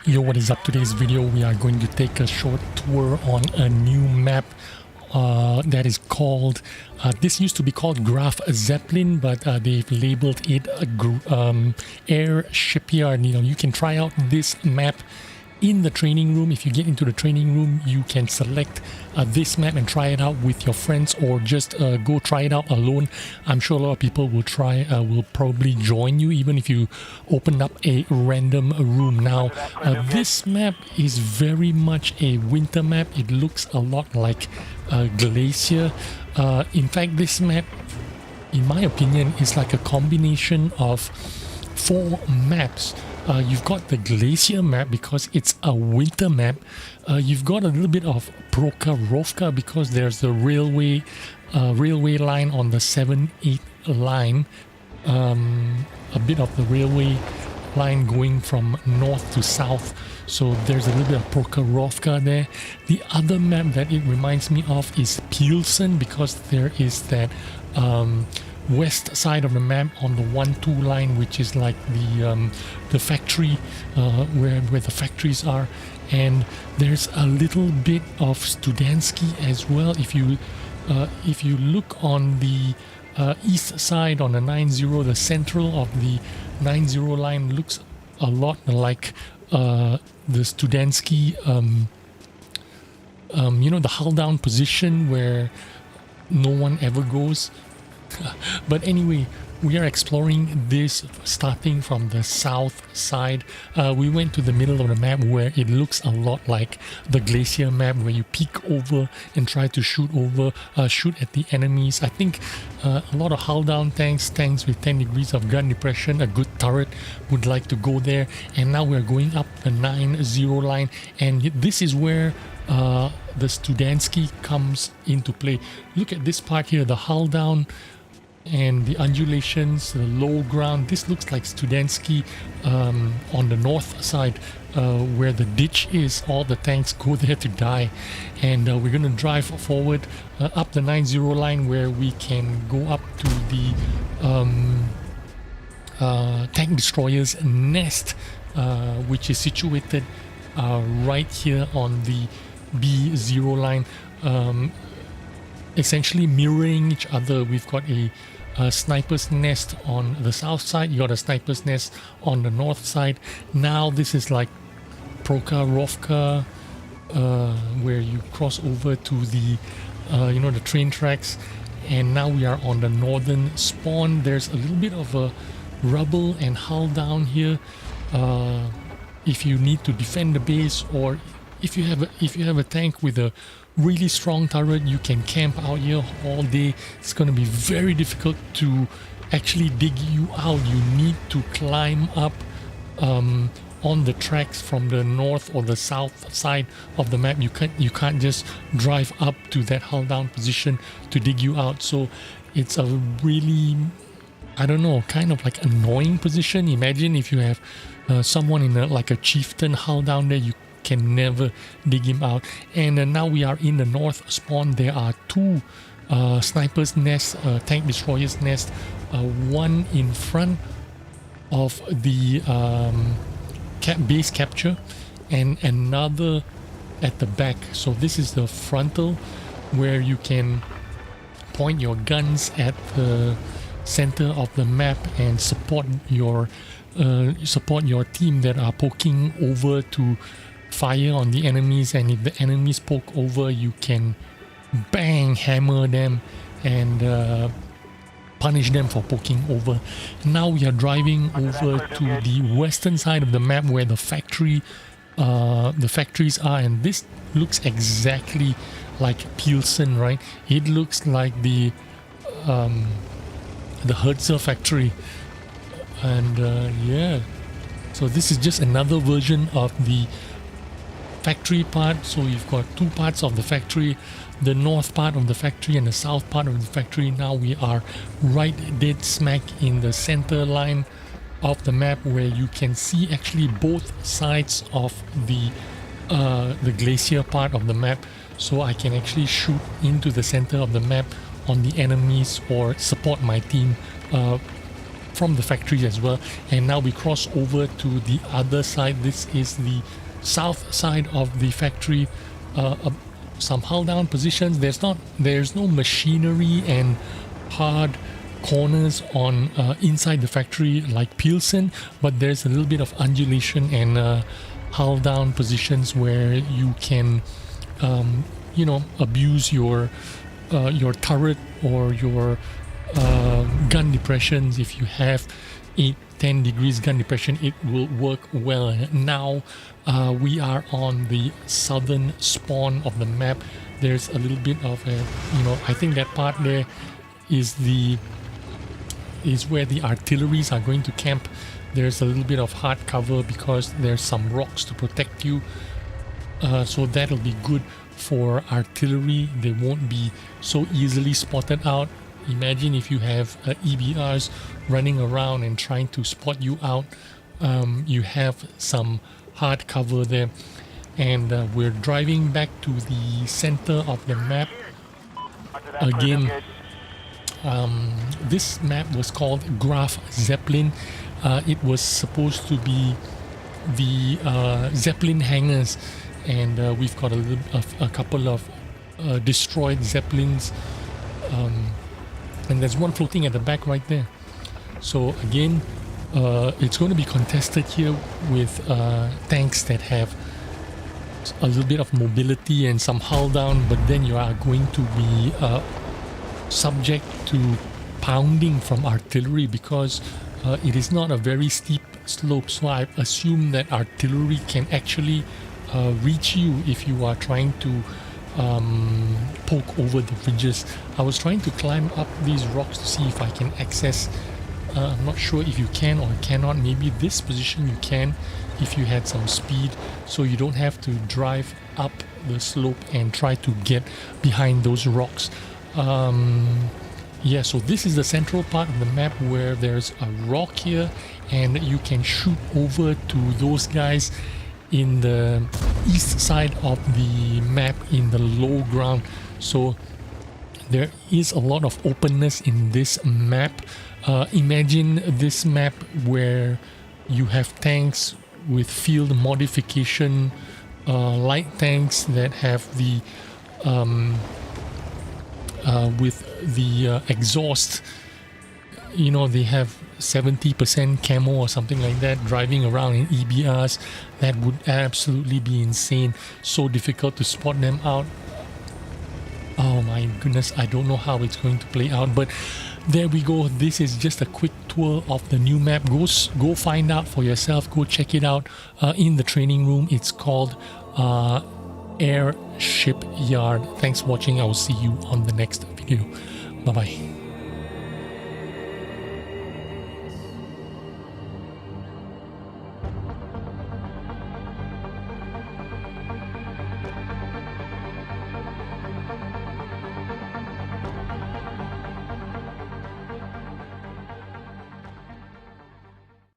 Yo, what is up? Today's video we are going to take a short tour on a new map that is called this used to be called Graf Zeppelin, but they've labeled it Airshipyard. You can try out this map in the training room. If you get into the training room, you can select this map and try it out with your friends, or just go try it out alone. I'm sure a lot of people will will probably join you even if you open up a random room. Now this map is very much a winter map. It looks a lot like Glacier. In fact, this map, in my opinion, is like a combination of 4 maps. You've got the Glacier map because it's a winter map. You've got a little bit of Prokhorovka because there's the railway line on the 7-8 line. A bit of the railway line going from north to south. So there's a little bit of Prokhorovka there. The other map that it reminds me of is Pilsen, because there is that west side of the map on the 1-2 line, which is like the factory where the factories are, and there's a little bit of Studentsky as well. If you look on the east side on the 9-0, the central of the 9-0 line looks a lot like the Studentsky, the hull down position where no one ever goes. But anyway, we are exploring this starting from the south side. We went to the middle of the map where it looks a lot like the Glacier map, where you peek over and try to shoot at the enemies. I think a lot of hull down tanks with 10 degrees of gun depression, a good turret, would like to go there. And now we're going up the 9-0 line, and this is where the Studentsky comes into play. Look at this part here, the hull down and the undulations, the low ground. This looks like Studentsky on the north side, where the ditch is. All the tanks go there to die, and we're going to drive forward up the 9-0 line, where we can go up to the tank destroyer's nest, which is situated right here on the B0 line, essentially mirroring each other. We've got a sniper's nest on the south side, you got a sniper's nest on the north side. Now this is like Prokhorovka, where you cross over to the the train tracks, and now we are on the northern spawn. There's a little bit of a rubble and hull down here. If you need to defend the base, or if you have a tank with a really strong turret, you can camp out here all day. It's going to be very difficult to actually dig you out. You need to climb up on the tracks from the north or the south side of the map. You can't just drive up to that hull down position to dig you out. So it's a really, I don't know, kind of like annoying position. Imagine if you have someone in like a chieftain hull down there, you can never dig him out. And now we are in the north spawn. There are 2 snipers nests, tank destroyers nest, one in front of the base capture and another at the back. So this is the frontal, where you can point your guns at the center of the map and support your team that are poking over to fire on the enemies. And if the enemies poke over, you can bang, hammer them and punish them for poking over. Now we are driving over to the western side of the map, where the factories are, and this looks exactly like Pilsen, right? It looks like the Herzer factory, and yeah, so this is just another version of the factory part. So you've got 2 parts of the factory, the north part of the factory and the south part of the factory. Now we are right dead smack in the center line of the map, where you can see actually both sides of the Glacier part of the map. So I can actually shoot into the center of the map on the enemies, or support my team from the factory as well. And now we cross over to the other side. This is the south side of the factory. Some hull down positions. There's no machinery and hard corners on inside the factory like Pearson, but there's a little bit of undulation and hull down positions where you can you know, abuse your turret or your gun depressions. If you have 8-10 degrees gun depression, it will work well. Now we are on the southern spawn of the map. There's a little bit of a, you know, I think that part there is where the artilleries are going to camp. There's a little bit of hard cover because there's some rocks to protect you, so that'll be good for artillery. They won't be so easily spotted out. Imagine if you have EBRs running around and trying to spot you out. You have some hard cover there. And we're driving back to the center of the map. Again, this map was called Graf Zeppelin. It was supposed to be the Zeppelin hangars, and we've got a couple of destroyed Zeppelins, and there's one floating at the back right there. So again, it's going to be contested here with tanks that have a little bit of mobility and some hull down, but then you are going to be subject to pounding from artillery because it is not a very steep slope. So I assume that artillery can actually reach you if you are trying to poke over the ridges. I was trying to climb up these rocks to see if I can access. I'm not sure if you can or cannot. Maybe this position you can if you had some speed, so you don't have to drive up the slope and try to get behind those rocks. Yeah, so this is the central part of the map where there's a rock here and you can shoot over to those guys in the east side of the map in the low ground. So there is a lot of openness in this map. Imagine this map where you have tanks with field modification, light tanks that have the with the exhaust, you know, they have 70% camo or something like that, driving around in EBRs. That would absolutely be insane. So difficult to spot them out. Oh my goodness, I don't know how it's going to play out, but there we go. This is just a quick tour of the new map. Go find out for yourself. Go check it out in the training room. It's called Airshipyard. Thanks for watching. I will see you on the next video. Bye bye.